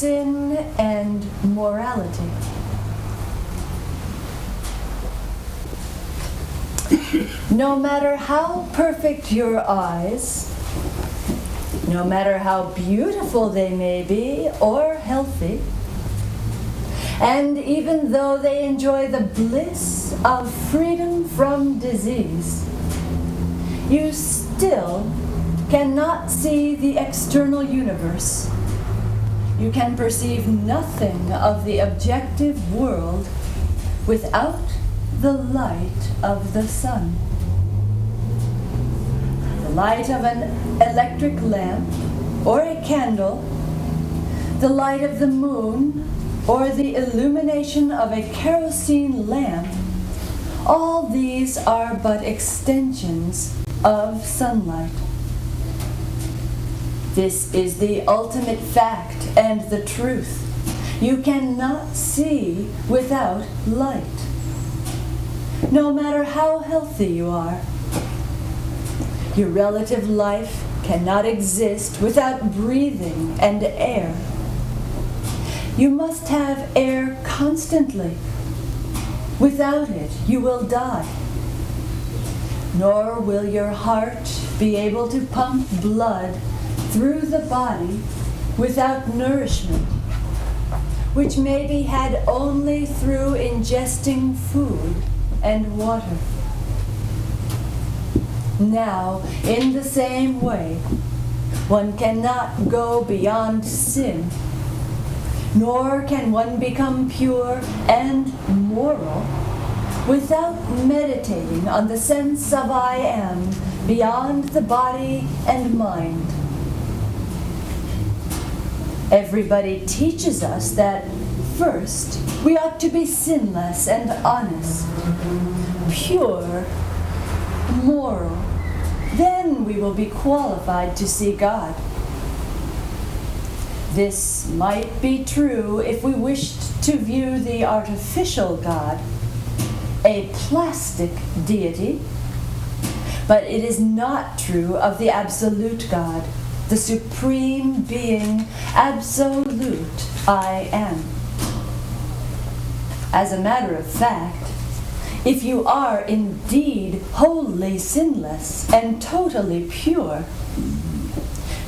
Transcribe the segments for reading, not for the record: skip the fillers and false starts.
sin and morality. No matter how perfect your eyes, no matter how beautiful they may be or healthy, and even though they enjoy the bliss of freedom from disease, you still cannot see the external universe. You can perceive nothing of the objective world without the light of the sun. The light of an electric lamp or a candle, the light of the moon, or the illumination of a kerosene lamp, all these are but extensions of sunlight. This is the ultimate fact and the truth. You cannot see without light. No matter how healthy you are, your relative life cannot exist without breathing and air. You must have air constantly. Without it, you will die. Nor will your heart be able to pump blood through the body without nourishment, which may be had only through ingesting food and water. Now, in the same way, one cannot go beyond sin, nor can one become pure and moral without meditating on the sense of I am beyond the body and mind. Everybody teaches us that first we ought to be sinless and honest, pure, moral. Then we will be qualified to see God. This might be true if we wished to view the artificial God, a plastic deity, but it is not true of the absolute God, the supreme being, absolute I am. As a matter of fact, if you are indeed wholly sinless and totally pure,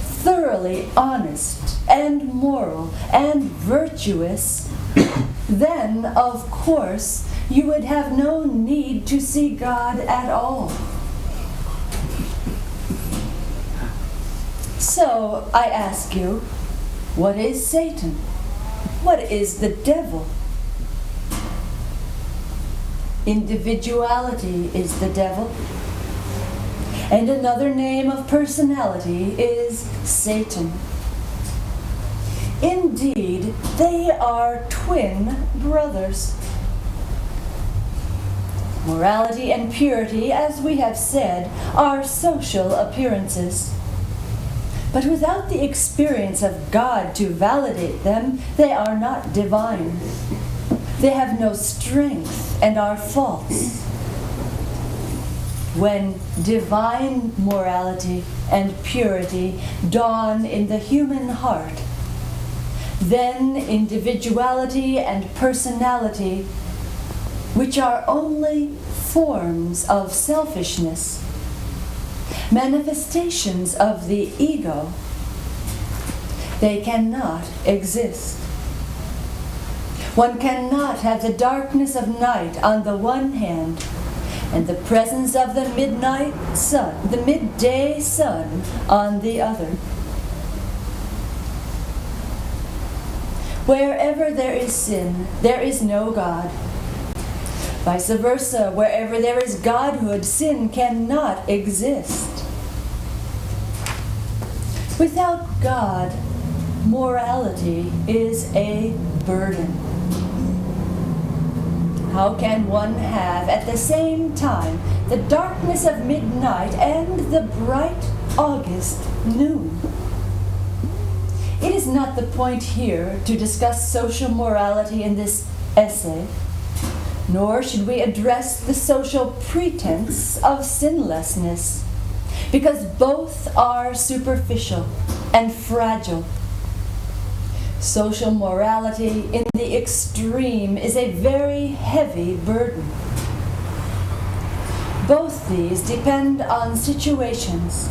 thoroughly honest and moral and virtuous, then, of course, you would have no need to see God at all. So, I ask you, what is Satan? What is the devil? Individuality is the devil, and another name of personality is Satan. Indeed, they are twin brothers. Morality and purity, as we have said, are social appearances. But without the experience of God to validate them, they are not divine. They have no strength and are false. When divine morality and purity dawn in the human heart, then individuality and personality, which are only forms of selfishness, manifestations of the ego, they cannot exist. One cannot have the darkness of night on the one hand and the presence of the midnight sun, the midday sun on the other. Wherever there is sin, there is no God. Vice versa, wherever there is godhood, sin cannot exist. Without God, morality is a burden. How can one have at the same time the darkness of midnight and the bright August noon? It is not the point here to discuss social morality in this essay, nor should we address the social pretense of sinlessness, because both are superficial and fragile. Social morality in the extreme is a very heavy burden. Both these depend on situations,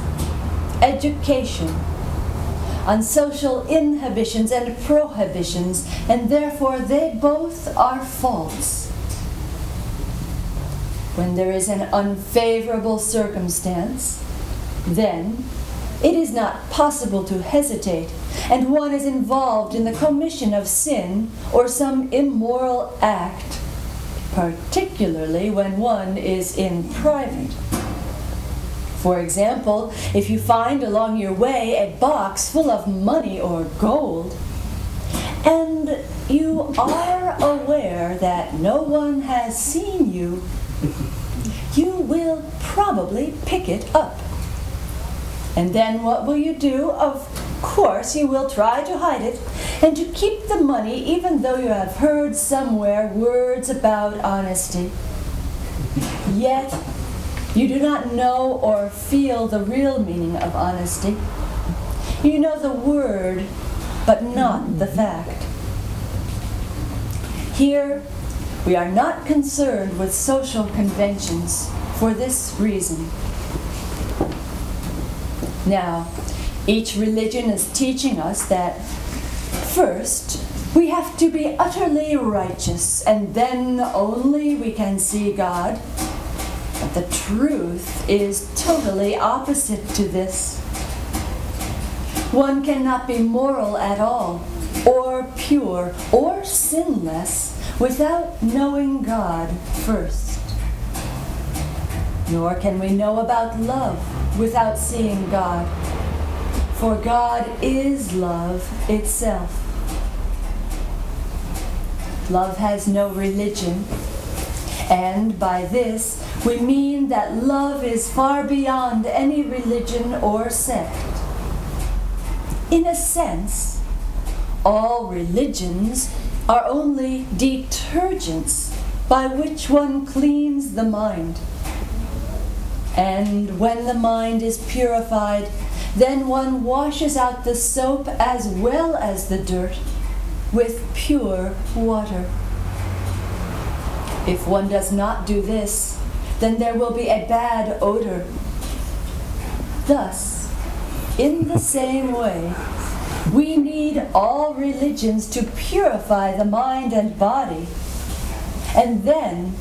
education, on social inhibitions and prohibitions, and therefore they both are false. When there is an unfavorable circumstance, then it is not possible to hesitate, and one is involved in the commission of sin or some immoral act, particularly when one is in private. For example, if you find along your way a box full of money or gold, and you are aware that no one has seen you, you will probably pick it up. And then what will you do? Of course, you will try to hide it and to keep the money, even though you have heard somewhere words about honesty. Yet, you do not know or feel the real meaning of honesty. You know the word, but not the fact. Here, we are not concerned with social conventions for this reason. Now, each religion is teaching us that first, we have to be utterly righteous, and then only we can see God. But the truth is totally opposite to this. One cannot be moral at all, or pure, or sinless without knowing God first. Nor can we know about love without seeing God, for God is love itself. Love has no religion, and by this we mean that love is far beyond any religion or sect. In a sense, all religions are only detergents by which one cleans the mind. And when the mind is purified, then one washes out the soap as well as the dirt with pure water. If one does not do this, then there will be a bad odor. Thus, in the same way, we need all religions to purify the mind and body. And then,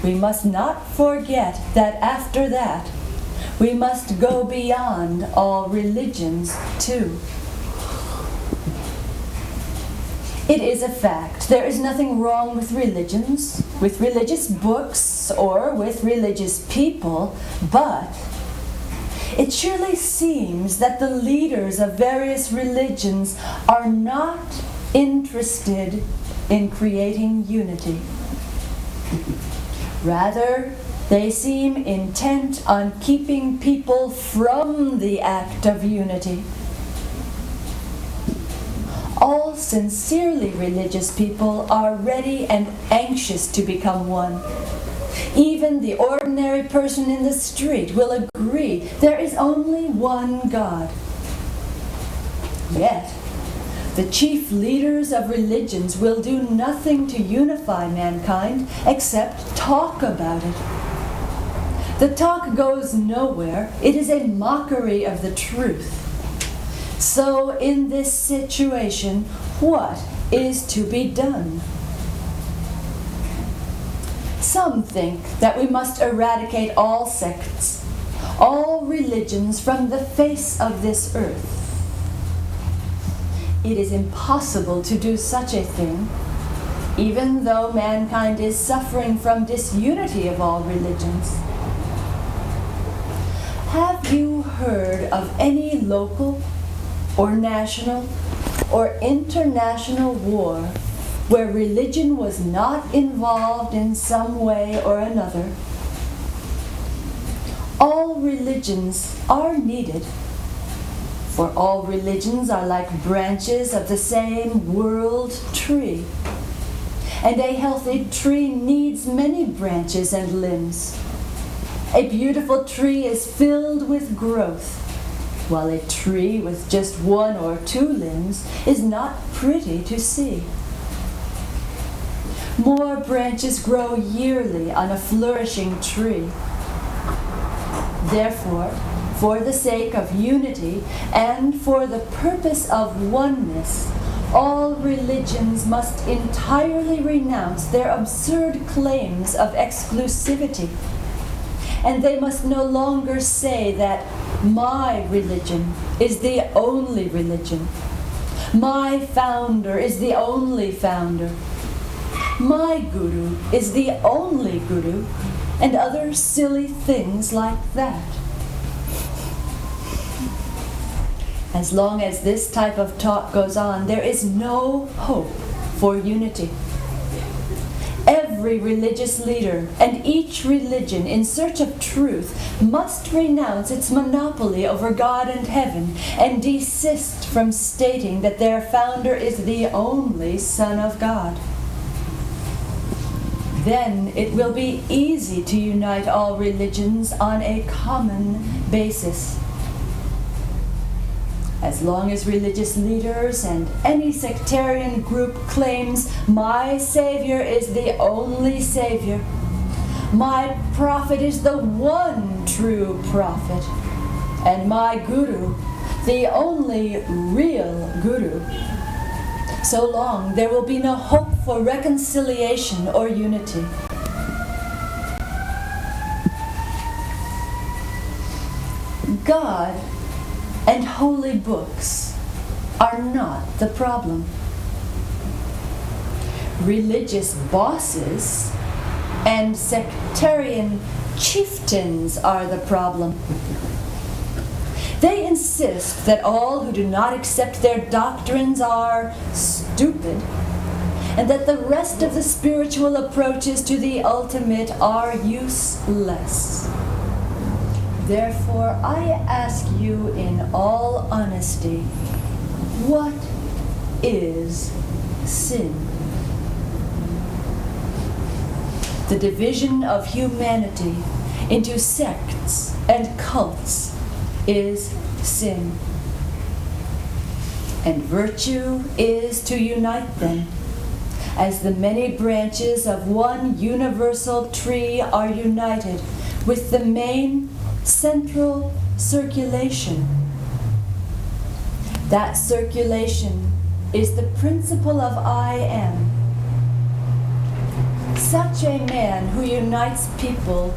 we must not forget that after that, we must go beyond all religions too. It is a fact. There is nothing wrong with religions, with religious books, or with religious people, but it surely seems that the leaders of various religions are not interested in creating unity. Rather, they seem intent on keeping people from the act of unity. All sincerely religious people are ready and anxious to become one. Even the ordinary person in the street will agree there is only one God. Yet, the chief leaders of religions will do nothing to unify mankind except talk about it. The talk goes nowhere. It is a mockery of the truth. So, in this situation, what is to be done? Some think that we must eradicate all sects, all religions from the face of this earth. It is impossible to do such a thing, even though mankind is suffering from disunity of all religions. Have you heard of any local or national or international war where religion was not involved in some way or another? All religions are needed, for all religions are like branches of the same world tree, and a healthy tree needs many branches and limbs. A beautiful tree is filled with growth, while a tree with just one or two limbs is not pretty to see. More branches grow yearly on a flourishing tree. Therefore, for the sake of unity and for the purpose of oneness, all religions must entirely renounce their absurd claims of exclusivity. And they must no longer say that my religion is the only religion. My founder is the only founder. My guru is the only guru, and other silly things like that. As long as this type of talk goes on, there is no hope for unity. Every religious leader and each religion in search of truth must renounce its monopoly over God and heaven and desist from stating that their founder is the only Son of God. Then it will be easy to unite all religions on a common basis. As long as religious leaders and any sectarian group claims my Savior is the only Savior, my prophet is the one true prophet, and my guru the only real guru, so long there will be no hope for reconciliation or unity. God and holy books are not the problem. Religious bosses and sectarian chieftains are the problem. They insist that all who do not accept their doctrines are stupid, and that the rest of the spiritual approaches to the ultimate are useless. Therefore, I ask you in all honesty, what is sin? The division of humanity into sects and cults is sin. And virtue is to unite them, as the many branches of one universal tree are united with the main central circulation. That circulation is the principle of I am. Such a man who unites people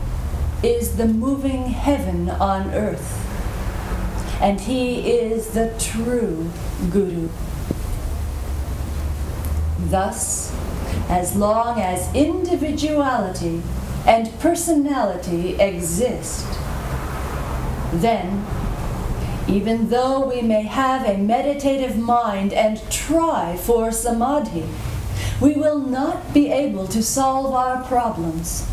is the moving heaven on earth, and he is the true guru. Thus, as long as individuality and personality exist, then, even though we may have a meditative mind and try for samadhi, we will not be able to solve our problems.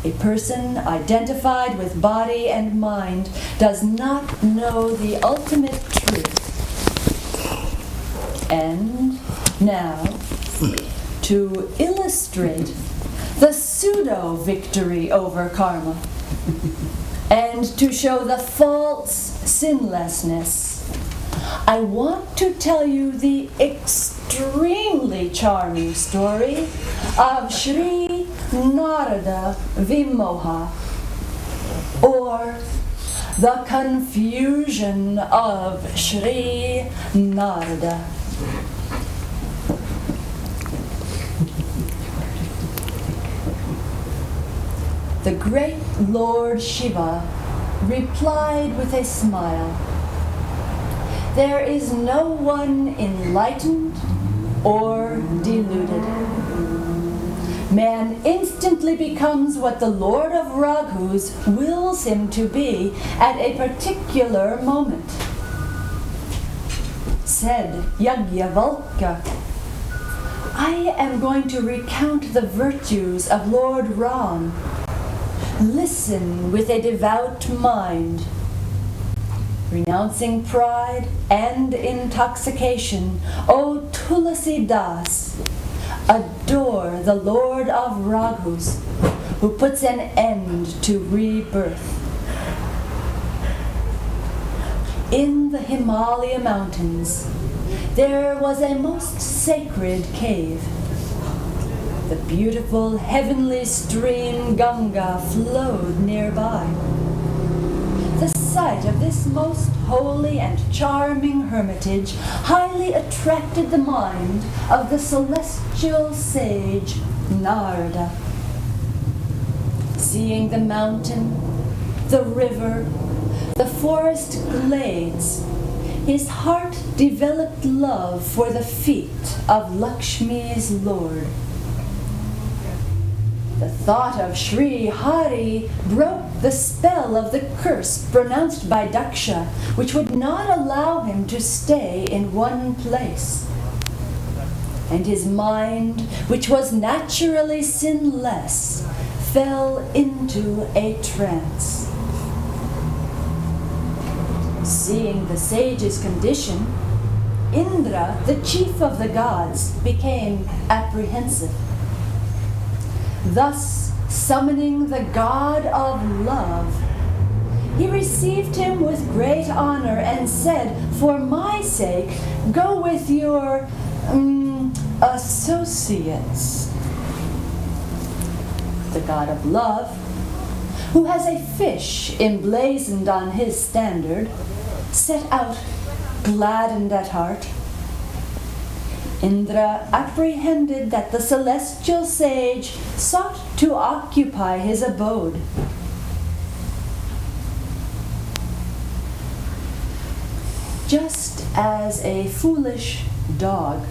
A person identified with body and mind does not know the ultimate truth. And now, to illustrate the pseudo-victory over karma, and to show the false sinlessness, I want to tell you the extremely charming story of Shri Narada Vimoha, or the confusion of Shri Narada. The great Lord Shiva replied with a smile, "There is no one enlightened or deluded. Man instantly becomes what the Lord of Raghus wills him to be at a particular moment." Said Yajnavalkya, "I am going to recount the virtues of Lord Ram. Listen with a devout mind. Renouncing pride and intoxication, O Tulasi Das, adore the Lord of Raghus, who puts an end to rebirth. In the Himalaya mountains, there was a most sacred cave. The beautiful heavenly stream Ganga flowed nearby. The sight of this most holy and charming hermitage highly attracted the mind of the celestial sage Narada. Seeing the mountain, the river, the forest glades, his heart developed love for the feet of Lakshmi's lord. The thought of Shri Hari broke the spell of the curse pronounced by Daksha, which would not allow him to stay in one place. And his mind, which was naturally sinless, fell into a trance. Seeing the sage's condition, Indra, the chief of the gods, became apprehensive. Thus, summoning the god of love, he received him with great honor and said, "For my sake, go with your associates." The god of love, who has a fish emblazoned on his standard, set out, gladdened at heart. Indra apprehended that the celestial sage sought to occupy his abode. Just as a foolish dog,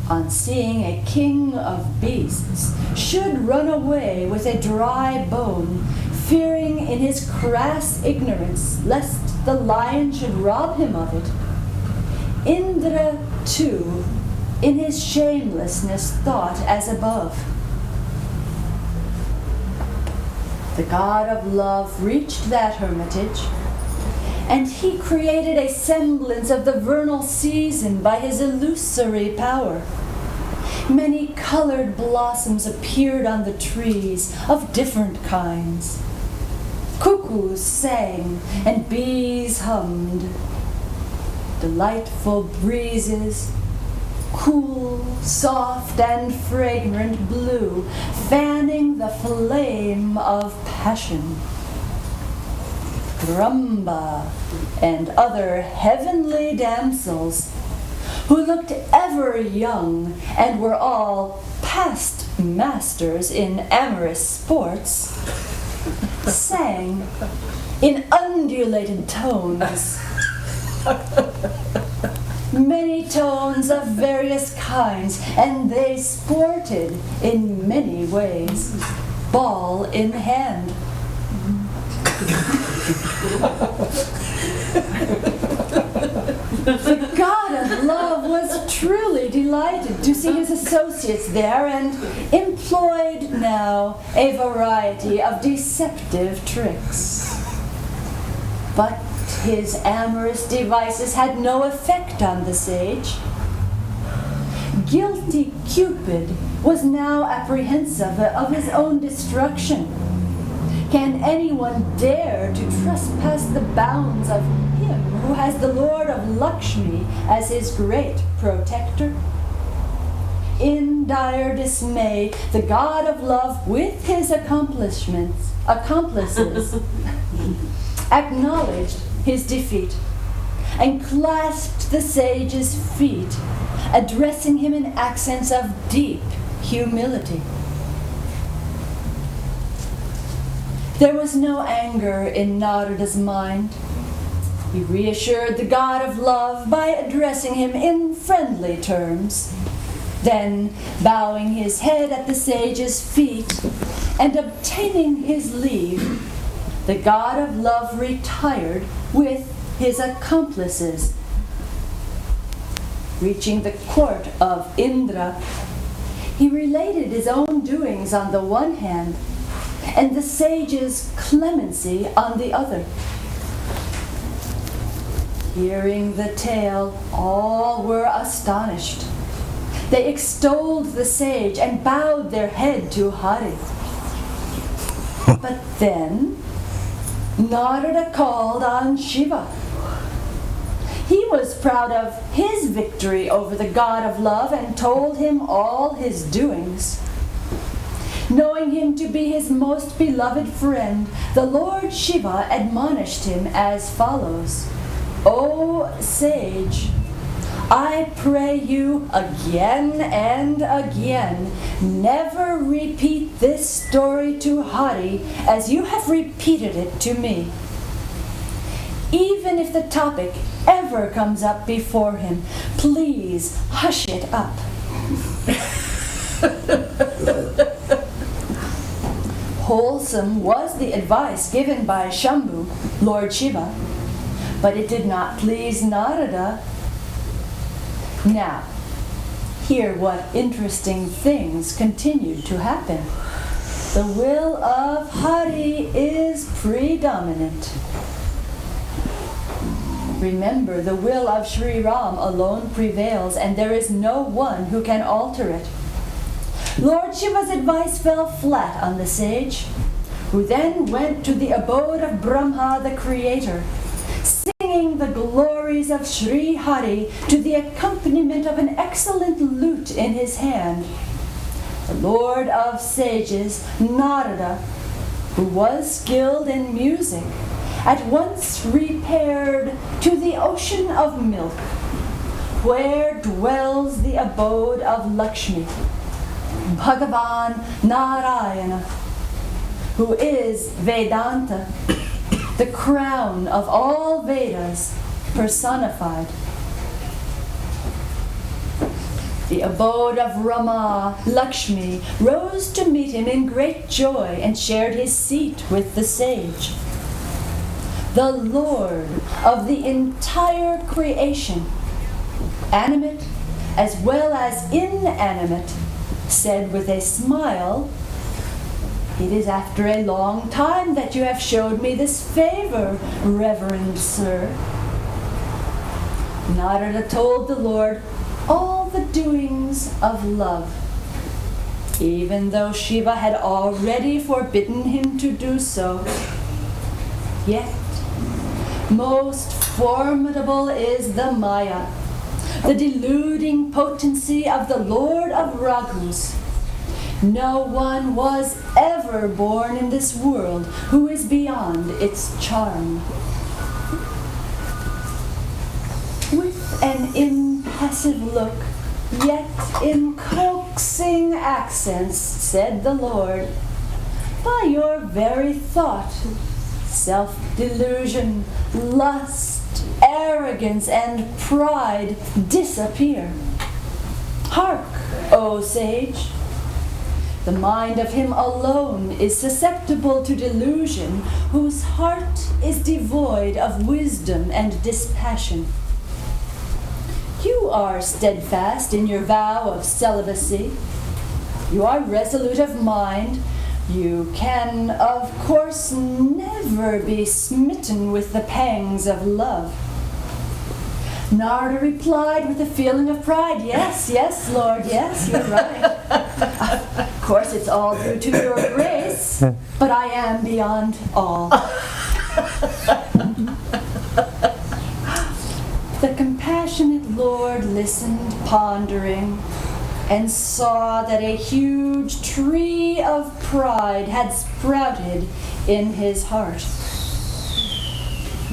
on seeing a king of beasts, should run away with a dry bone, fearing in his crass ignorance lest the lion should rob him of it, Indra, too, in his shamelessness thought as above. The god of love reached that hermitage, and he created a semblance of the vernal season by his illusory power. Many colored blossoms appeared on the trees of different kinds. Cuckoos sang and bees hummed. Delightful breezes, cool, soft, and fragrant, blew, fanning the flame of passion. Gramba and other heavenly damsels, who looked ever young and were all past masters in amorous sports, sang in undulated tones, many tones of various kinds, and they sported in many ways, ball in hand. The god of love was truly delighted to see his associates there, and employed now a variety of deceptive tricks. But his amorous devices had no effect on the sage. Guilty Cupid was now apprehensive of his own destruction. Can anyone dare to trespass the bounds of him who has the Lord of Lakshmi as his great protector? In dire dismay, the god of love with his accomplices, acknowledged his defeat and clasped the sage's feet, addressing him in accents of deep humility. There was no anger in Narada's mind. He reassured the god of love by addressing him in friendly terms. Then, bowing his head at the sage's feet and obtaining his leave, the god of love retired with his accomplices. Reaching the court of Indra, he related his own doings on the one hand, and the sage's clemency on the other. Hearing the tale, all were astonished. They extolled the sage and bowed their head to Hari. But then, Narada called on Shiva. He was proud of his victory over the god of love and told him all his doings. Knowing him to be his most beloved friend, the Lord Shiva admonished him as follows: "O sage, I pray you again and again, never repeat this story to Hari as you have repeated it to me. Even if the topic ever comes up before him, please hush it up." Wholesome was the advice given by Shambhu, Lord Shiva, but it did not please Narada. Now, hear what interesting things continued to happen. The will of Hari is predominant. Remember, the will of Shri Ram alone prevails, and there is no one who can alter it. Lord Shiva's advice fell flat on the sage, who then went to the abode of Brahma, the creator, singing the glories of Shri Hari to the accompaniment of an excellent lute in his hand. The Lord of sages, Narada, who was skilled in music, at once repaired to the ocean of milk, where dwells the abode of Lakshmi, Bhagavan Narayana, who is Vedanta, the crown of all Vedas personified. The abode of Rama, Lakshmi, rose to meet him in great joy and shared his seat with the sage. The Lord of the entire creation, animate as well as inanimate, said with a smile, "It is after a long time that you have showed me this favor, Reverend Sir." Narada told the Lord all the doings of love, even though Shiva had already forbidden him to do so. Yet, most formidable is the Maya, the deluding potency of the Lord of Raghus. No one was ever born in this world who is beyond its charm. With an impassive look, yet in coaxing accents, said the Lord, "By your very thought, self-delusion, lust, arrogance, and pride disappear. Hark, O sage! The mind of him alone is susceptible to delusion, whose heart is devoid of wisdom and dispassion. You are steadfast in your vow of celibacy. You are resolute of mind. You can, of course, never be smitten with the pangs of love." Narada replied with a feeling of pride, "Yes, yes, Lord, yes, you're right. Of course, it's all due to your grace, but I am beyond all." The compassionate Lord listened, pondering, and saw that a huge tree of pride had sprouted in his heart.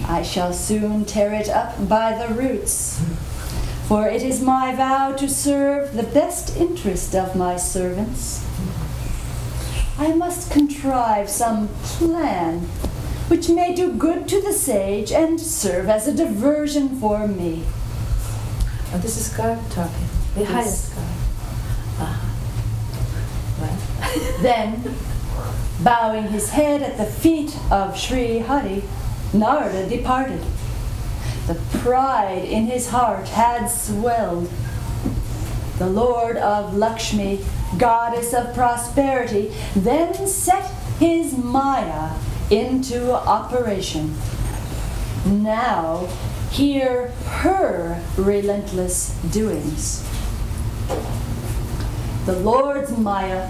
"I shall soon tear it up by the roots, for it is my vow to serve the best interest of my servants. I must contrive some plan which may do good to the sage and serve as a diversion for me." Oh, this is God talking, the highest God. Then, bowing his head at the feet of Shri Hari, Narada departed. The pride in his heart had swelled. The Lord of Lakshmi, goddess of prosperity, then set his Maya into operation. Now, hear her relentless doings. The Lord's Maya,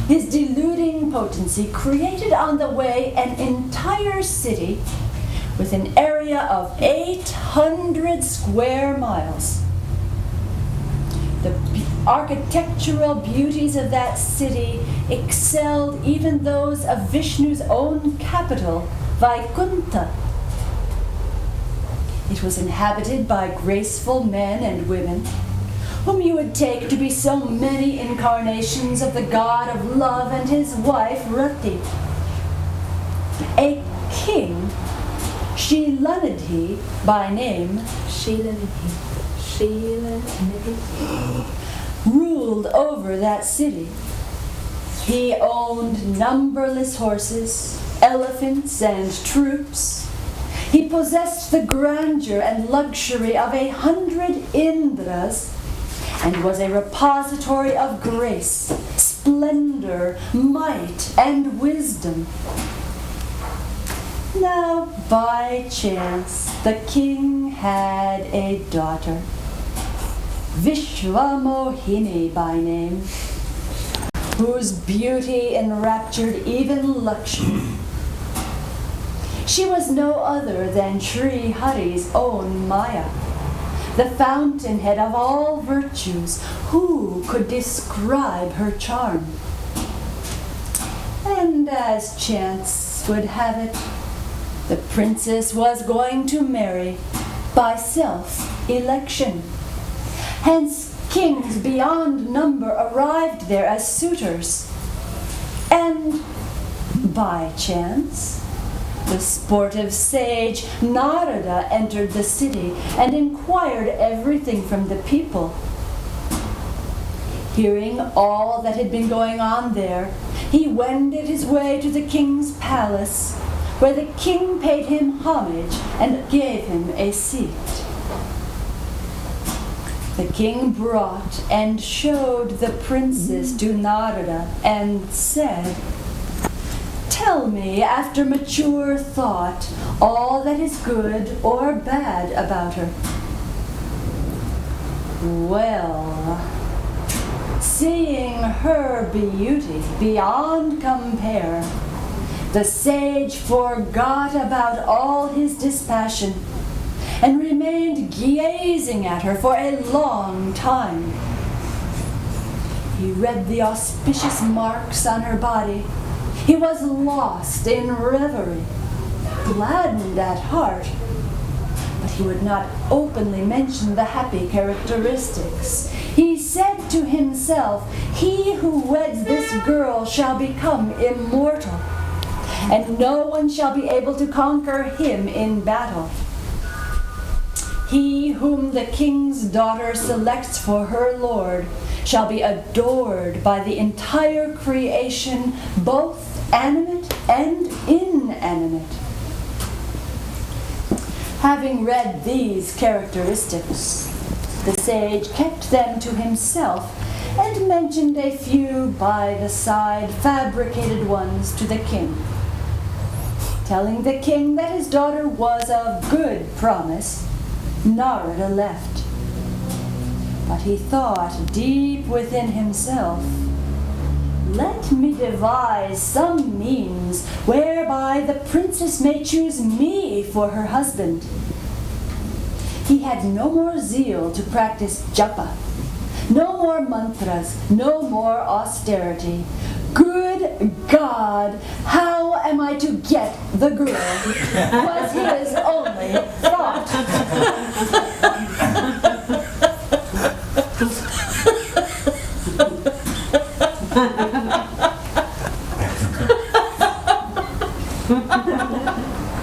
his deluding potency, created on the way an entire city with an area of 800 square miles. The architectural beauties of that city excelled even those of Vishnu's own capital, Vaikunta. It was inhabited by graceful men and women, whom you would take to be so many incarnations of the god of love and his wife Rati. A king, Shilanidhi by name, ruled over that city. He owned numberless horses, elephants, and troops. He possessed the grandeur and luxury of 100 Indras and was a repository of grace, splendor, might, and wisdom. Now, by chance, the king had a daughter, Vishwamohini by name, whose beauty enraptured even Lakshmi. She was no other than Shri Hari's own Maya, the fountainhead of all virtues. Who could describe her charm? And as chance would have it, the princess was going to marry by self-election. Hence, kings beyond number arrived there as suitors. And by chance, the sportive sage Narada entered the city and inquired everything from the people. Hearing all that had been going on there, he wended his way to the king's palace, where the king paid him homage and gave him a seat. The king brought and showed the princess to Narada and said, "Tell me, after mature thought, all that is good or bad about her." Well, seeing her beauty beyond compare, the sage forgot about all his dispassion and remained gazing at her for a long time. He read the auspicious marks on her body. He was lost in reverie, gladdened at heart, but he would not openly mention the happy characteristics. He said to himself, "He who weds this girl shall become immortal, and no one shall be able to conquer him in battle. He whom the king's daughter selects for her lord shall be adored by the entire creation, both animate and inanimate." Having read these characteristics, the sage kept them to himself and mentioned a few by the side fabricated ones to the king. Telling the king that his daughter was of good promise, Narada left. But he thought deep within himself, "Let me devise some means whereby the princess may choose me for her husband." He had no more zeal to practice japa, no more mantras, no more austerity. Good God, how am I to get the girl? Was his only thought.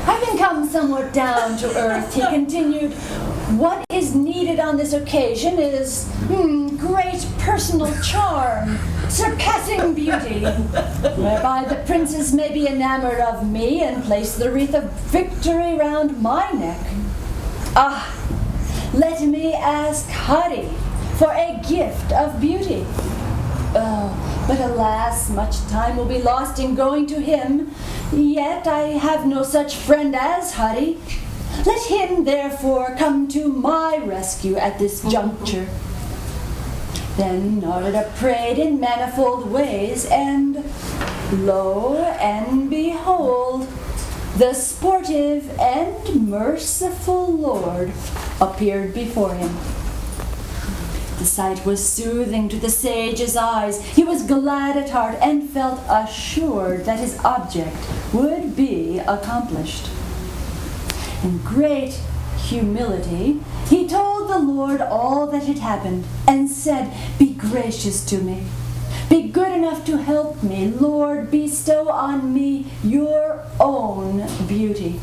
Having come somewhat down to earth, he continued, "What is needed on this occasion is great personal charm, surpassing beauty, whereby the princess may be enamored of me and place the wreath of victory round my neck. Ah, let me ask Hari for a gift of beauty. But alas, much time will be lost in going to him, yet I have no such friend as Hari. Let him therefore come to my rescue at this juncture." Then Narada prayed in manifold ways, and lo and behold, the sportive and merciful Lord appeared before him. The sight was soothing to the sage's eyes. He was glad at heart and felt assured that his object would be accomplished. In great humility, he told the Lord all that had happened and said, "Be gracious to me. Be good enough to help me. Lord, bestow on me your own beauty.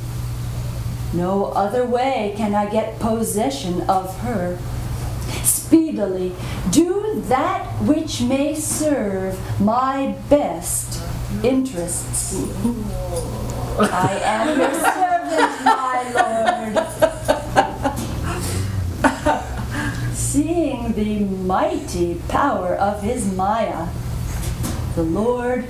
No other way can I get possession of her. Speedily do that which may serve my best interests. I am your servant, my lord." Seeing the mighty power of his Maya, the Lord,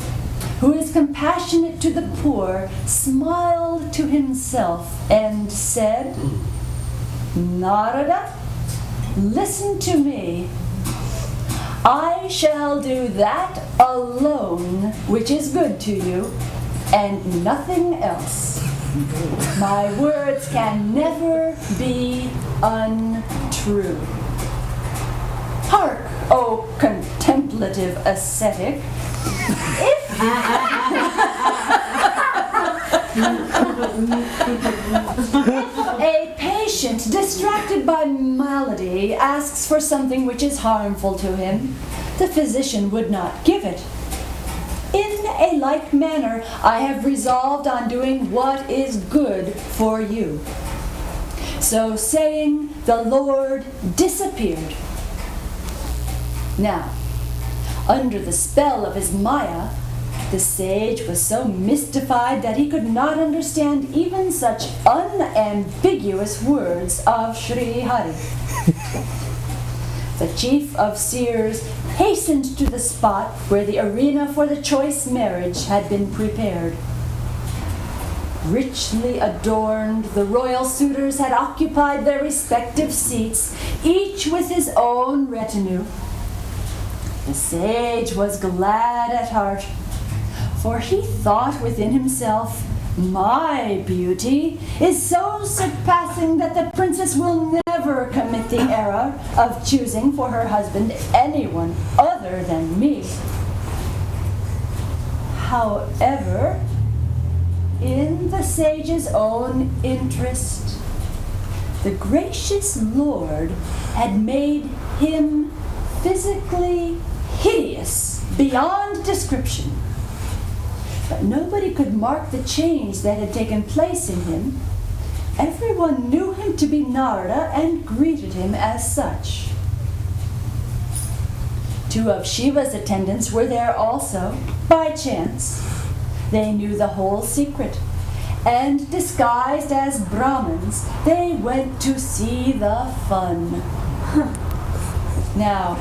who is compassionate to the poor, smiled to himself and said, "Narada, listen to me. I shall do that alone which is good to you, and nothing else. My words can never be untrue. Hark, O contemplative ascetic, if a patient distracted by malady asks for something which is harmful to him, the physician would not give it. In a like manner, I have resolved on doing what is good for you." So saying, the Lord disappeared. Now, under the spell of his Maya, the sage was so mystified that he could not understand even such unambiguous words of Shri Hari. The chief of seers hastened to the spot where the arena for the choice marriage had been prepared. Richly adorned, the royal suitors had occupied their respective seats, each with his own retinue. The sage was glad at heart, for he thought within himself, "My beauty is so surpassing that the princess will never commit the error of choosing for her husband anyone other than me." However, in the sage's own interest, the gracious Lord had made him physically hideous beyond description. But nobody could mark the change that had taken place in him. Everyone knew him to be Narada and greeted him as such. Two of Shiva's attendants were there also, by chance. They knew the whole secret, and disguised as Brahmins, they went to see the fun. Now,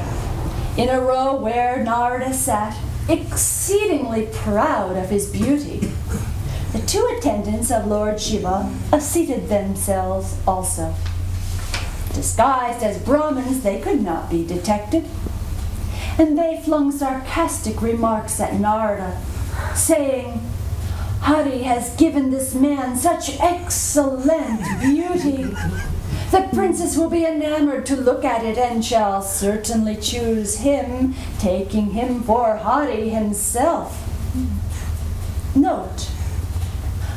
in a row where Narada sat, exceedingly proud of his beauty, the two attendants of Lord Shiva seated themselves also. Disguised as Brahmins, they could not be detected, and they flung sarcastic remarks at Narada, saying, "Hari has given this man such excellent beauty. The princess will be enamored to look at it and shall certainly choose him, taking him for Hari himself." Note,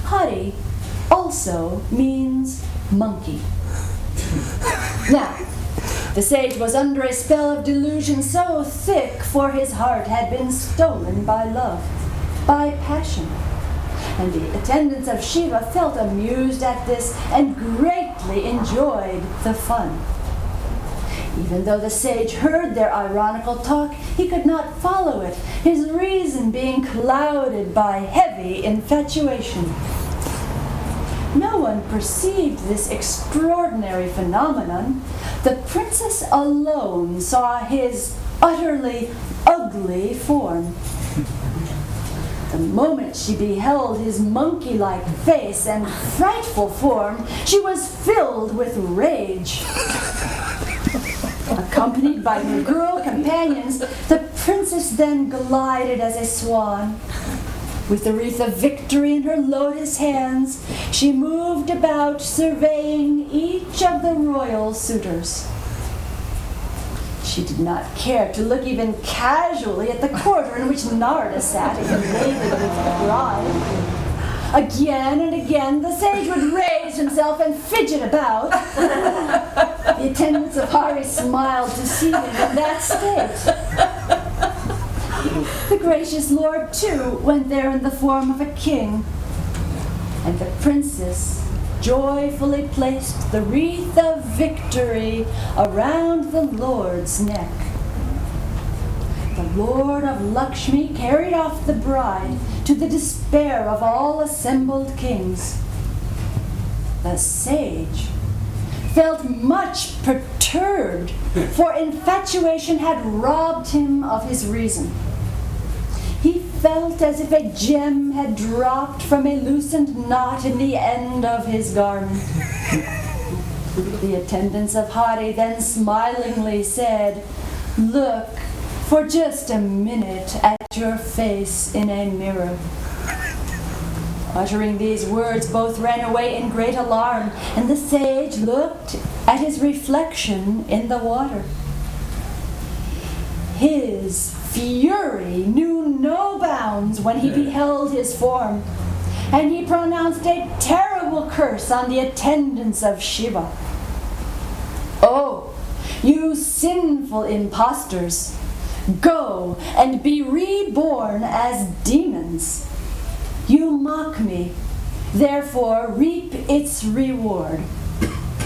Hari also means monkey. Now, the sage was under a spell of delusion so thick, for his heart had been stolen by love, by passion. And the attendants of Shiva felt amused at this and greatly enjoyed the fun. Even though the sage heard their ironical talk, he could not follow it, his reason being clouded by heavy infatuation. No one perceived this extraordinary phenomenon. The princess alone saw his utterly ugly form. The moment she beheld his monkey-like face and frightful form, she was filled with rage. Accompanied by her girl companions, the princess then glided as a swan, With the wreath of victory in her lotus hands, she moved about surveying each of the royal suitors. She did not care to look even casually at the quarter in which Narada sat elated with the bride. Again and again, the sage would raise himself and fidget about. The attendants of Hari smiled to see him in that state. The gracious lord, too, went there in the form of a king, and the princess joyfully placed the wreath of victory around the lord's neck. The Lord of Lakshmi carried off the bride to the despair of all assembled kings. The sage felt much perturbed, for infatuation had robbed him of his reason. He felt as if a gem had dropped from a loosened knot in the end of his garment. The attendants of Hari then smilingly said, "Look for just a minute at your face in a mirror." Uttering these words, both ran away in great alarm, and the sage looked at his reflection in the water. His fury knew no bounds when he beheld his form, and he pronounced a terrible curse on the attendants of Shiva. "Oh, you sinful impostors! Go and be reborn as demons. You mock me, therefore reap its reward.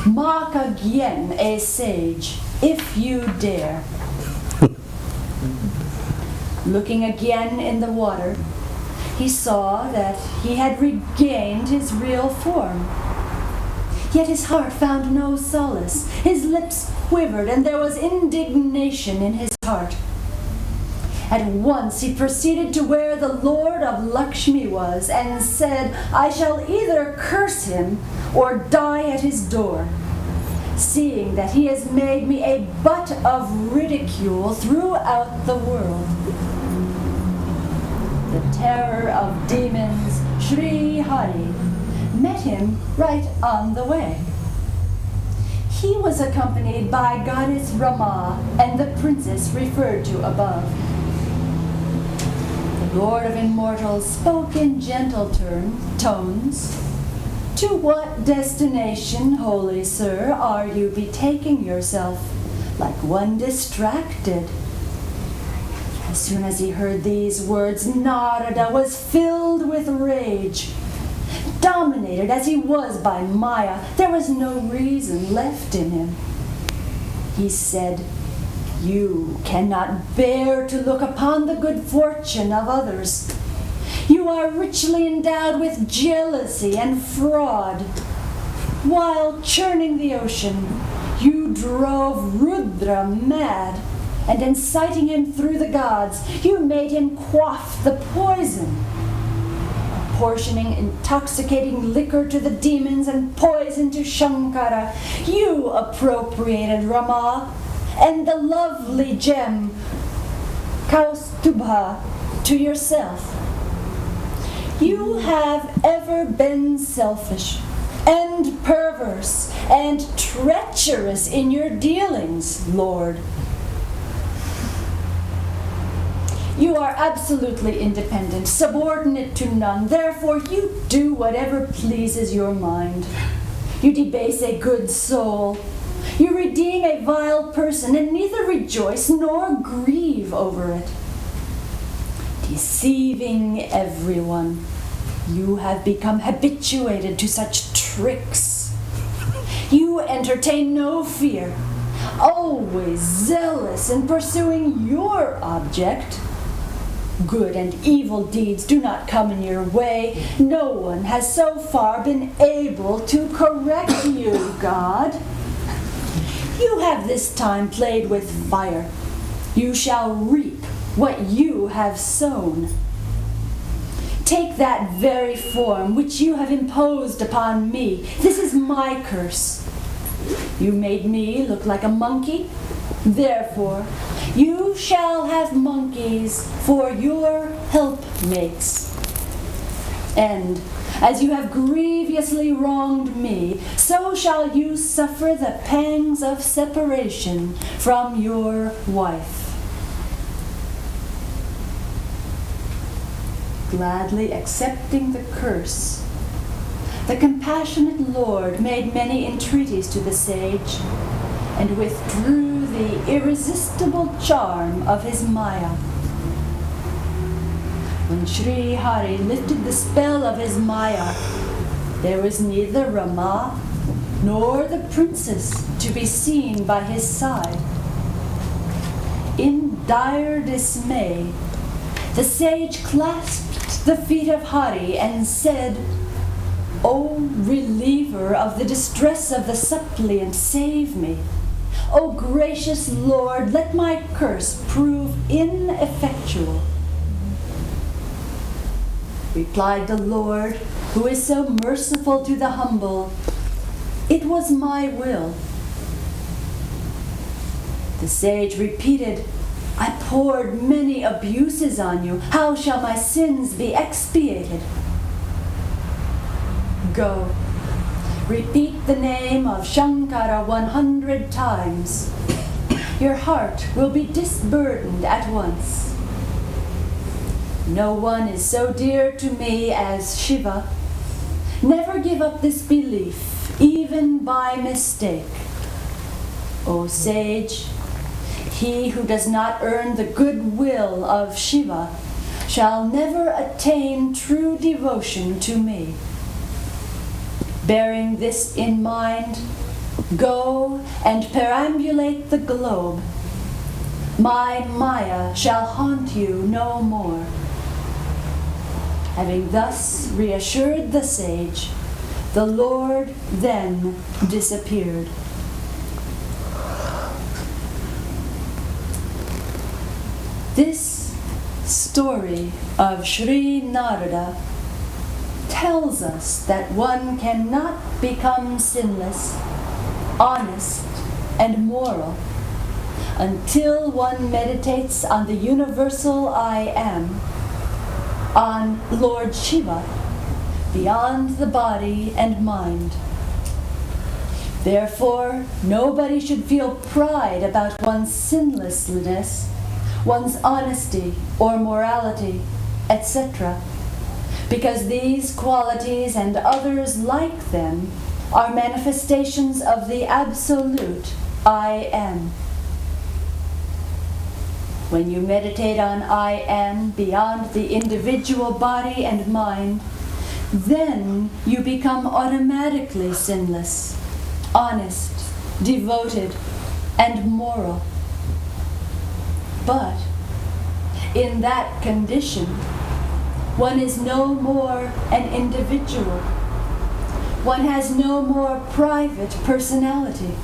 Mock again a sage, if you dare." Looking again in the water, he saw that he had regained his real form. Yet his heart found no solace. His lips quivered, and there was indignation in his heart. At once he proceeded to where the Lord of Lakshmi was, and said, "I shall either curse him or die at his door, seeing that he has made me a butt of ridicule throughout the world." The terror of demons, Shri Hari, met him right on the way. He was accompanied by goddess Rama and the princess referred to above. The Lord of Immortals spoke in gentle tones. "To what destination, holy sir, are you betaking yourself, like one distracted?" As soon as he heard these words, Narada was filled with rage. Dominated as he was by Maya, there was no reason left in him. He said, "You cannot bear to look upon the good fortune of others. You are richly endowed with jealousy and fraud. While churning the ocean, you drove Rudra mad, and inciting him through the gods, you made him quaff the poison. Apportioning intoxicating liquor to the demons and poison to Shankara, you appropriated Rama and the lovely gem Kaustubha to yourself. You have ever been selfish and perverse and treacherous in your dealings, Lord. You are absolutely independent, subordinate to none. Therefore, you do whatever pleases your mind. You debase a good soul. You redeem a vile person, and neither rejoice nor grieve over it. Deceiving everyone, you have become habituated to such tricks. You entertain no fear, always zealous in pursuing your object. Good and evil deeds do not come in your way. No one has so far been able to correct you, God. You have this time played with fire. You shall reap what you have sown. Take that very form which you have imposed upon me. This is my curse. You made me look like a monkey. Therefore, you shall have monkeys for your helpmates. And as you have grievously wronged me, so shall you suffer the pangs of separation from your wife. Gladly accepting the curse, the compassionate Lord made many entreaties to the sage and withdrew the irresistible charm of his Maya. When Shri Hari lifted the spell of his Maya, there was neither Rama nor the princess to be seen by his side. In dire dismay, the sage clasped the feet of Hari and said, "O reliever of the distress of the suppliant, save me. O gracious Lord, let my curse prove ineffectual." Replied the Lord, who is so merciful to the humble, "It was my will." The sage repeated, "I poured many abuses on you. How shall my sins be expiated?" Go, repeat the name of Shankara 100 times. Your heart will be disburdened at once. No one is so dear to me as Shiva. Never give up this belief, even by mistake. O sage, he who does not earn the goodwill of Shiva shall never attain true devotion to me. Bearing this in mind, go and perambulate the globe. My Maya shall haunt you no more. Having thus reassured the sage, the Lord then disappeared. This story of Shri Narada tells us that one cannot become sinless, honest, and moral until one meditates on the universal I Am, on Lord Shiva, beyond the body and mind. Therefore, nobody should feel pride about one's sinlessness, one's honesty or morality, etc., because these qualities and others like them are manifestations of the absolute I Am. When you meditate on I Am beyond the individual body and mind, then you become automatically sinless, honest, devoted, and moral. But in that condition, one is no more an individual. One has no more private personality.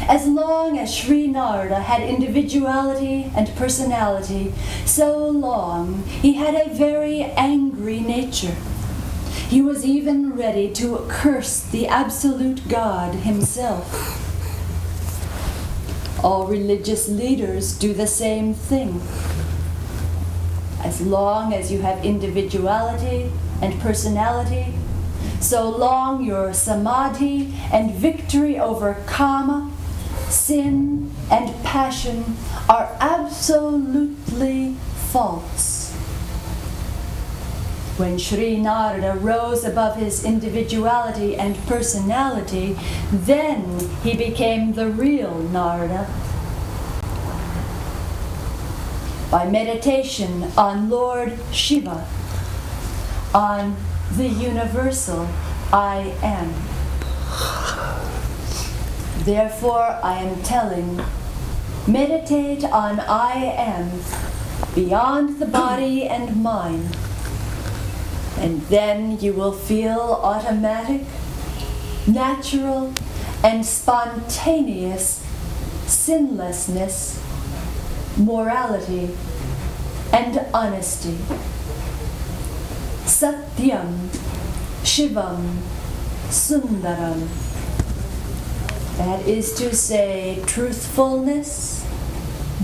As long as Shri Narada had individuality and personality, so long he had a very angry nature. He was even ready to curse the absolute God himself. All religious leaders do the same thing. As long as you have individuality and personality, so long your samadhi and victory over kama, sin, and passion are absolutely false. When Shri Narada rose above his individuality and personality, then he became the real Narada. By meditation on Lord Shiva, on the universal I Am. Therefore, I am telling, meditate on I Am beyond the body and mind, and then you will feel automatic, natural, and spontaneous sinlessness, morality, and honesty. Satyam, Shivam, Sundaram. That is to say, truthfulness,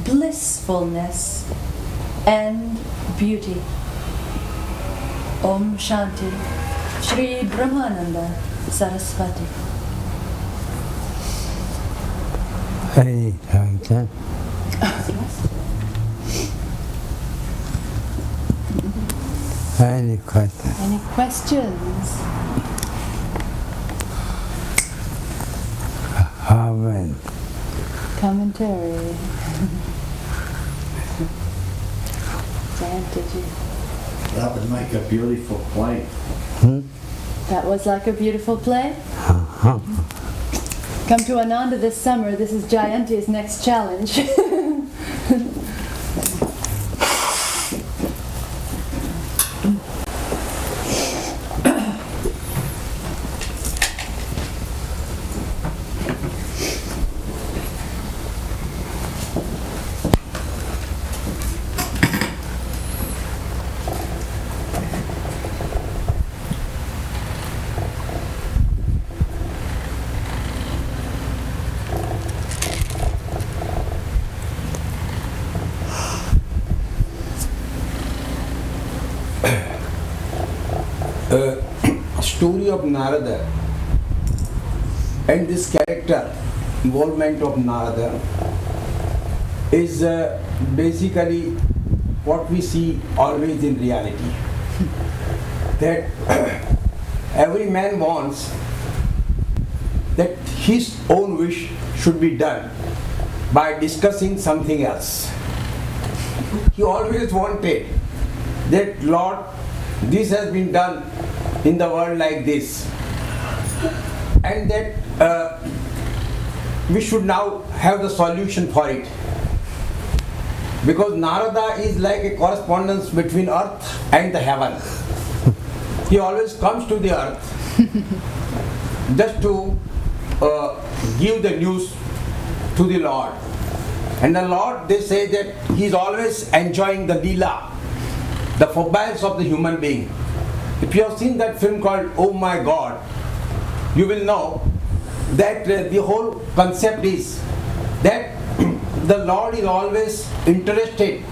blissfulness, and beauty. Om Shanti. Shri Brahmananda, Sarasvati. Any question? Any question? Any questions? Amen. Commentary. Jayanti ji. That would make a beautiful play. That was like a beautiful play. Uh-huh. Come to Ananda this summer. This is Jayanti's next challenge. Story of Narada and this character involvement of Narada is basically what we see always in reality, that every man wants that his own wish should be done by discussing something else. He always wanted that, Lord, this has been done in the world like this, and that we should now have the solution for it, because Narada is like a correspondence between earth and the heaven. He always comes to the earth just to give the news to the Lord, and the Lord, they say that he is always enjoying the Leela, the foibles of the human being. If you have seen that film called Oh My God, you will know that the whole concept is that the Lord is always interested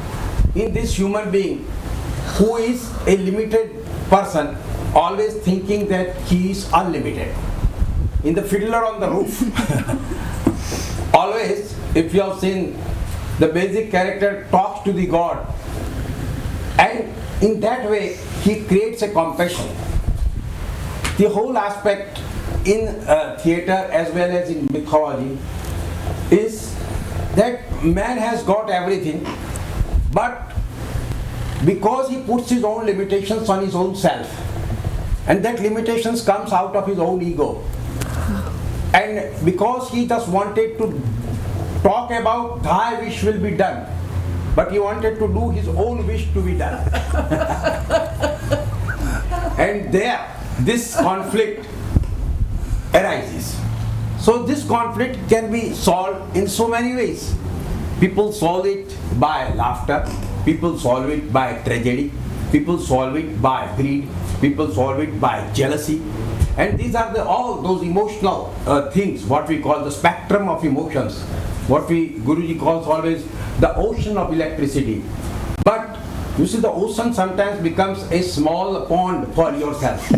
in this human being who is a limited person, always thinking that he is unlimited. In the Fiddler on the Roof, always, if you have seen, the basic character talks to the God, and in that way he creates a compassion. The whole aspect in theatre as well as in mythology is that man has got everything, but because he puts his own limitations on his own self, and that limitations comes out of his own ego, and because he just wanted to talk about thy wish will be done, but he wanted to do his own wish to be done. And there, this conflict arises. So this conflict can be solved in so many ways. People solve it by laughter, people solve it by tragedy, people solve it by greed, people solve it by jealousy. And these are all those emotional things, what we call the spectrum of emotions, what Guruji calls always the ocean of electricity. But you see, the ocean sometimes becomes a small pond for yourself.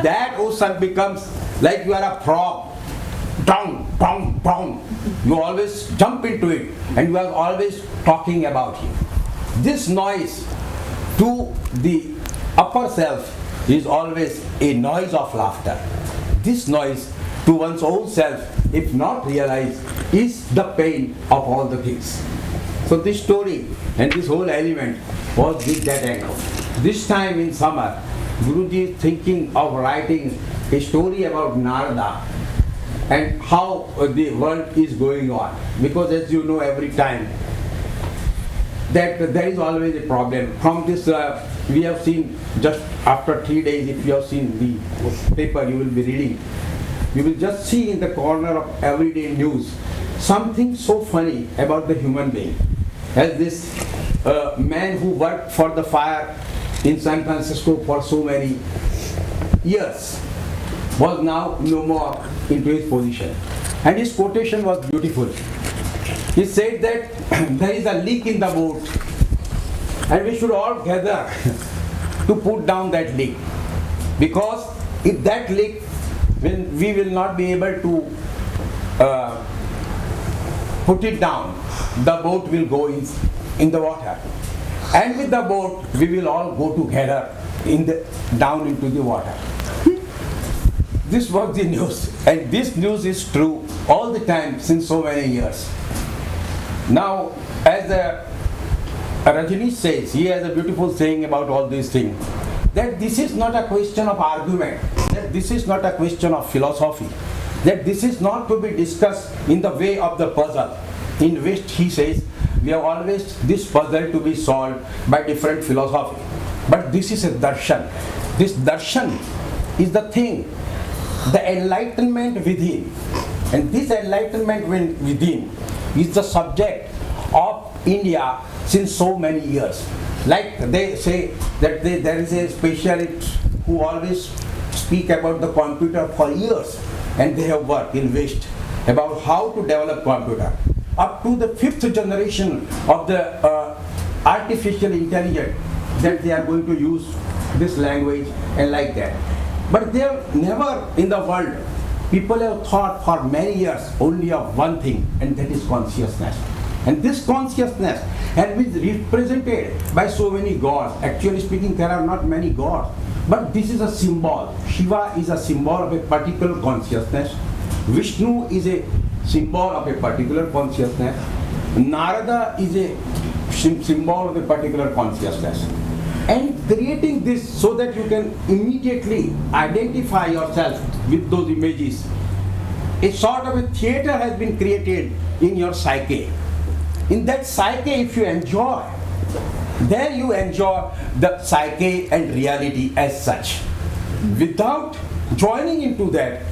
That ocean becomes like you are a frog. Dong, dong, dong. You always jump into it and you are always talking about him. This noise to the upper self is always a noise of laughter. This noise to one's own self, if not realized, is the pain of all the things. So this story and this whole element was with that angle. This time in summer, Guruji is thinking of writing a story about Narada and how the world is going on. Because as you know, every time that there is always a problem. From this, we have seen just after 3 days, if you have seen the paper you will be reading, you will just see in the corner of everyday news something so funny about the human being. As this man who worked for the fire in San Francisco for so many years was now no more into his position. And his quotation was beautiful. He said that there is a leak in the boat And we should all gather to put down that leak. Because if that leak, when we will not be able to put it down, the boat will go in the water. And with the boat, we will all go together down into the water. This was the news, and this news is true all the time since so many years. Now, as Rajani says, he has a beautiful saying about all these things, that this is not a question of argument, that this is not a question of philosophy, that this is not to be discussed in the way of the puzzle. In West, he says, we have always this puzzle to be solved by different philosophy. But this is a darshan. This darshan is the thing, the enlightenment within. And this enlightenment within is the subject of India since so many years. Like they say that there is a specialist who always speak about the computer for years, and they have worked in West about how to develop computer. Up to the 5th generation of the artificial intelligence, that they are going to use this language and like that. But they have never in the world, people have thought for many years only of one thing, and that is consciousness. And this consciousness has been represented by so many gods. Actually speaking, there are not many gods, but this is a symbol. Shiva is a symbol of a particular consciousness. Vishnu is a symbol of a particular consciousness. Narada is a symbol of a particular consciousness. And creating this so that you can immediately identify yourself with those images, a sort of a theater has been created in your psyche. In that psyche, if you enjoy, then you enjoy the psyche and reality as such. Without joining into that,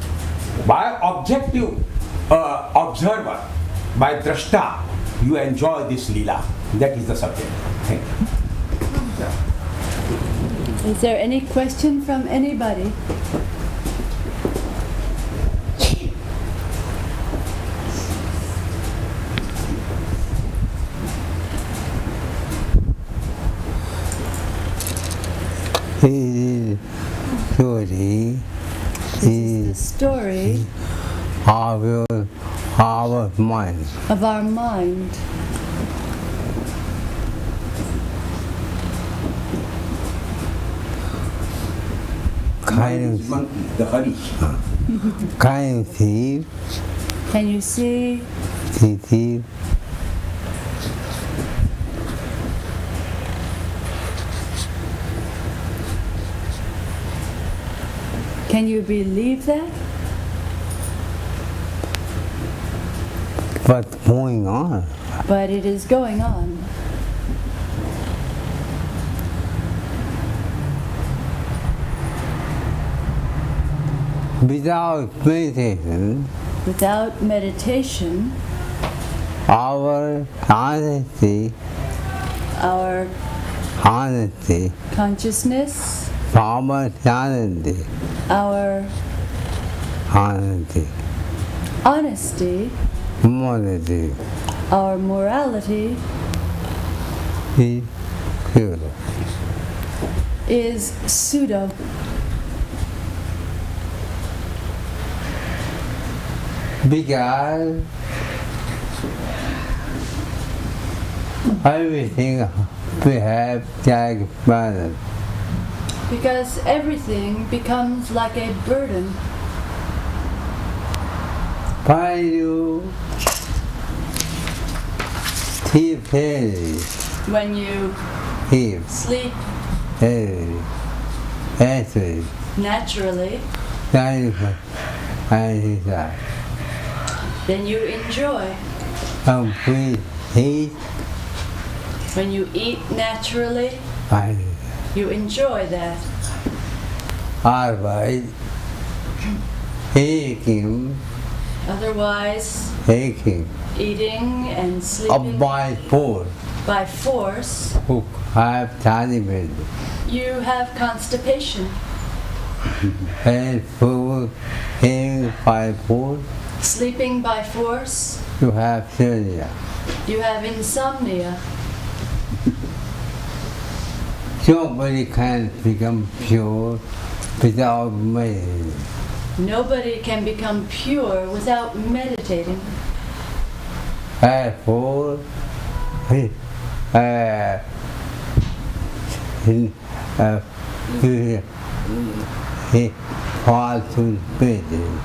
by objective observer, by drashta, you enjoy this lila. That is the subject. Thank you. Is there any question from anybody? Is The story our mind. of our mind. Can you see? Can you see? See? Can you believe that? What's going on? But it is going on. Without meditation, Without meditation, our honesty, our consciousness, our honesty, our honesty, honesty, morality our morality is pure. is pseudo. Because everything we have like balance. Because everything becomes like a burden. Why you sleep heavy, When you sleep heavy, naturally, then you enjoy. complete heat, When you eat naturally, you enjoy that. otherwise, taking, Otherwise, eating and sleeping by food, by force, who have time you have constipation. and food, eating by food, Sleeping by force, you have failure. you have insomnia. Nobody can become pure without meditating. Nobody can become pure without meditating. Therefore, he falls to meditate.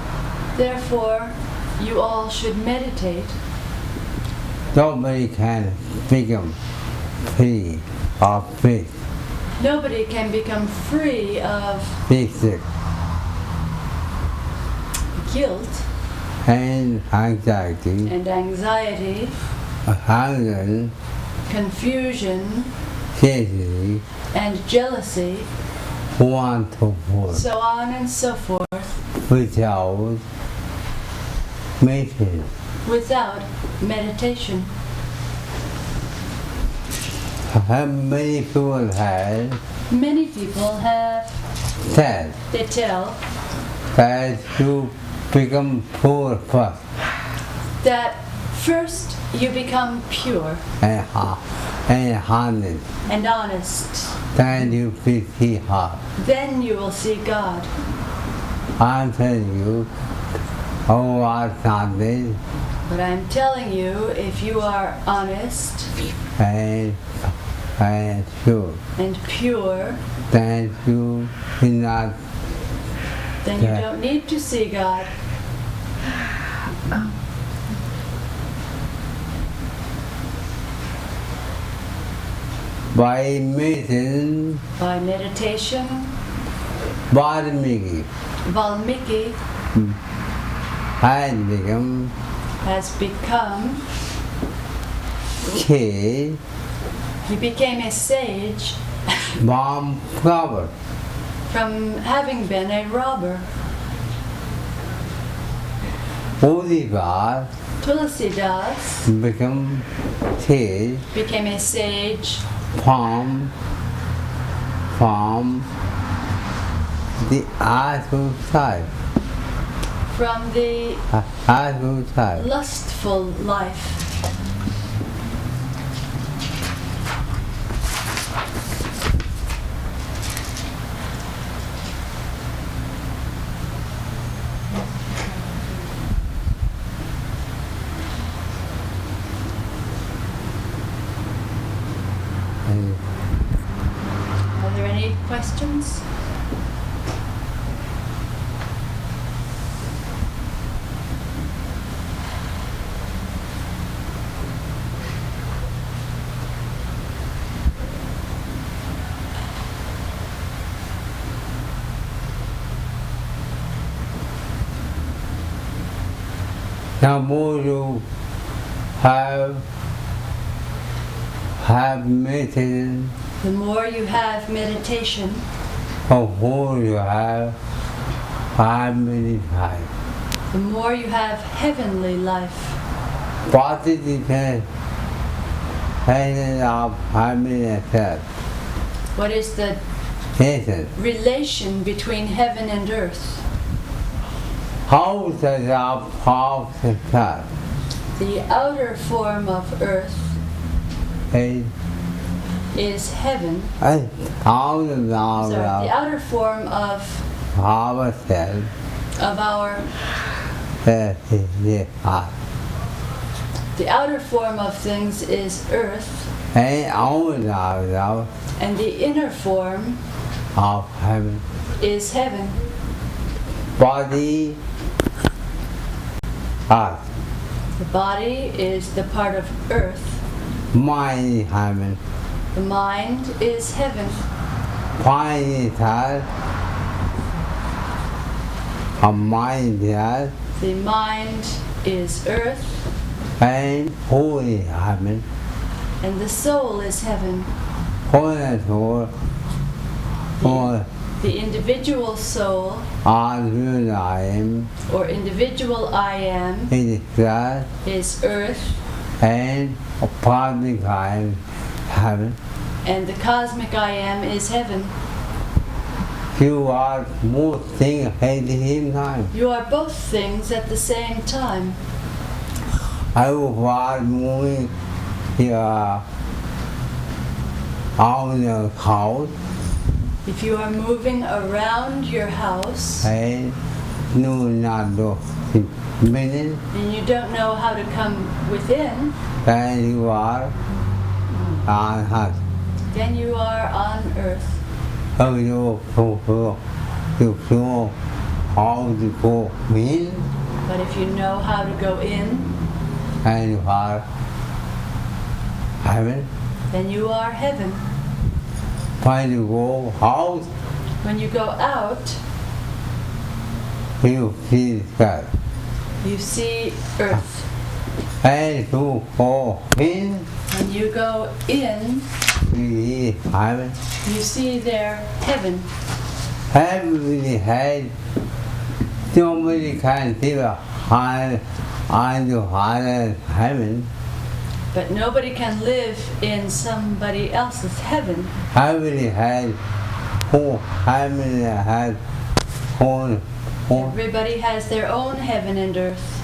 Therefore, you all should meditate. Nobody can become free of faith, Nobody can become free of physics, guilt and anxiety, and anxiety, hunger, confusion, jealousy, and jealousy, so on and so forth, so on and so forth, without meditation. without meditation. How many people have Many people have, said they tell, that you become poor first that first you become pure and honest, and honest, then you will see heart. then you will see God. I'm telling you, who are honest But I'm telling you, if you are honest and pure, and pure, then you will not. then you Yeah. don't need to see God. By meditation, By meditation, Valmiki Valmiki has become has become, king, he became a sage bomb cover. from having been a robber. Udivar Tulsidas become king became a sage from the artful side. from the Artful side. lustful life. Are there any questions? The more you have meditation, The more you have meditation, the more you have harmony time. the more you have heavenly life. What is the definition of harmony itself? What is the Listen, relation between heaven and earth? how does our power start? The outer form of earth And is heaven. how does The our outer form of power self our is heart? the outer form of things is earth, And how does our and the inner form of heaven? is heaven. Body, earth, The body is the part of earth. mind, heaven, The mind is heaven. mind is earth, a mind is earth, The mind is earth, and who is heaven? and the soul is heaven. Who is soul? Who The individual soul are you I am? or individual I am It is earth is earth, and a public I am heaven. and the cosmic I am is heaven. You are more things at the same time. You are both things at the same time. I was moving here out the house, If you are moving around your house and do not do minute, and you don't know how to come within, then you are on earth. then you are on earth. So you know how to go in, But if you know how to go in, and you are heaven. then you are heaven. When you go out, When you go out, you see God. you see earth. And you go in, When you go in, you see heaven. you see there heaven. Everybody has nobody can see the high and the higher heaven. But nobody can live in somebody else's heaven. Everybody has whole heaven has whole Everybody has their own heaven and earth.